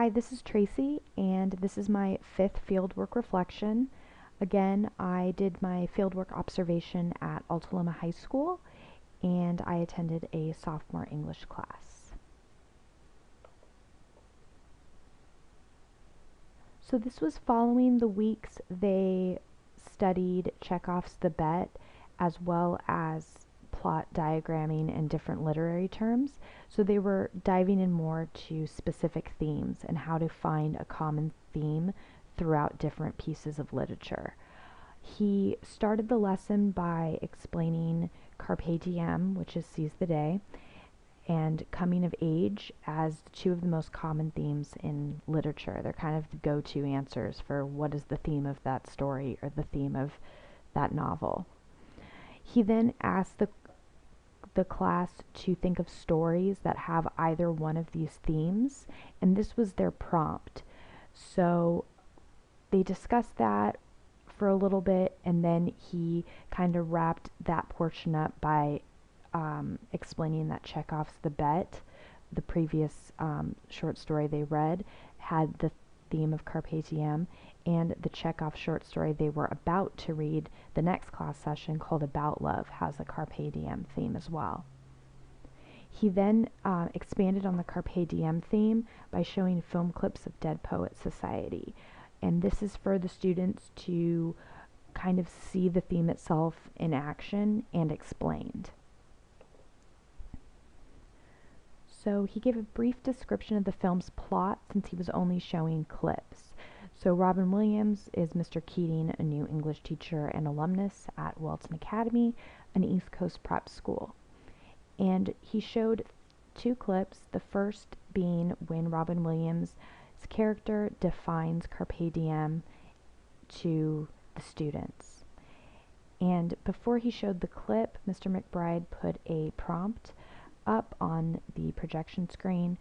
Hi, this is Tracy, and this is my 5th Fieldwork Reflection. Again, I did my fieldwork observation at Altaloma High School, and I attended a sophomore English class. So this was following the weeks they studied Chekhov's The Bet, as well as plot diagramming and different literary terms. So they were diving in more to specific themes and how to find a common theme throughout different pieces of literature. He started the lesson by explaining Carpe Diem, which is seize the day, and coming of age as two of the most common themes in literature. They're kind of the go-to answers for what is the theme of that story or the theme of that novel. He then asked the class to think of stories that have either one of these themes, and this was their prompt. So they discussed that for a little bit, and then he kind of wrapped that portion up by explaining that Chekhov's The Bet, the previous short story they read, had the theme of Carpe Diem, and the Chekhov short story they were about to read the next class session, called About Love, has a Carpe Diem theme as well. He then expanded on the Carpe Diem theme by showing film clips of Dead Poets Society, and this is for the students to kind of see the theme itself in action and explained. So he gave a brief description of the film's plot since he was only showing clips. So Robin Williams is Mr. Keating, a new English teacher and alumnus at Welton Academy, an East Coast prep school. And he showed 2 clips, the first being when Robin Williams' character defines Carpe Diem to the students. And before he showed the clip, Mr. McBride put a prompt up on the projection screen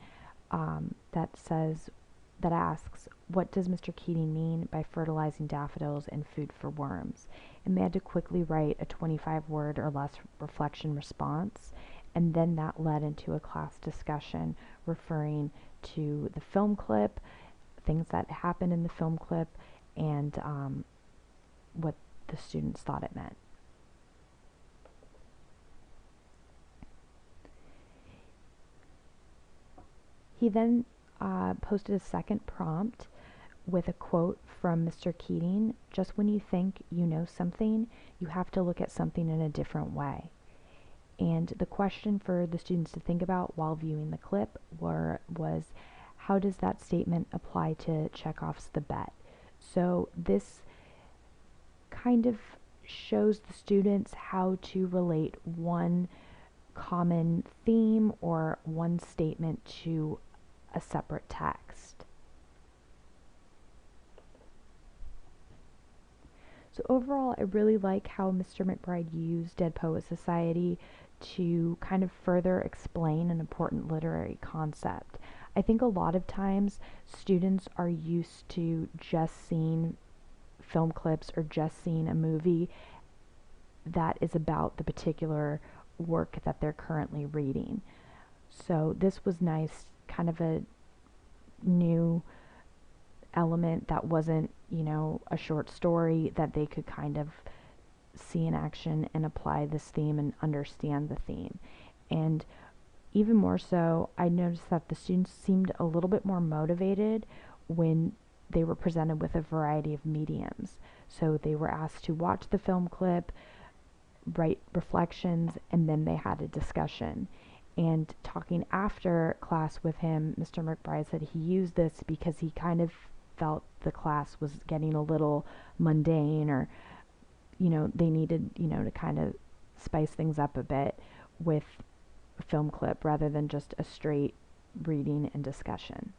that asks, what does Mr. Keating mean by fertilizing daffodils and food for worms? And they had to quickly write a 25-word or less reflection response, and then that led into a class discussion referring to the film clip, things that happened in the film clip, and what the students thought it meant. He then posted a second prompt with a quote from Mr. Keating: just when you think you know something, you have to look at something in a different way. And the question for the students to think about while viewing the clip was, how does that statement apply to Chekhov's The Bet? So this kind of shows the students how to relate one common theme or one statement to a separate text. So overall, I really like how Mr. McBride used Dead Poets Society to kind of further explain an important literary concept. I think a lot of times students are used to just seeing film clips or just seeing a movie that is about the particular work that they're currently reading. So this was nice, kind of a new element that wasn't, a short story, that they could kind of see in action and apply this theme and understand the theme. And even more so, I noticed that the students seemed a little bit more motivated when they were presented with a variety of mediums. So they were asked to watch the film clip, write reflections, and then they had a discussion. And talking after class with him, Mr. McBride said he used this because he kind of felt the class was getting a little mundane, or they needed to kind of spice things up a bit with a film clip rather than just a straight reading and discussion.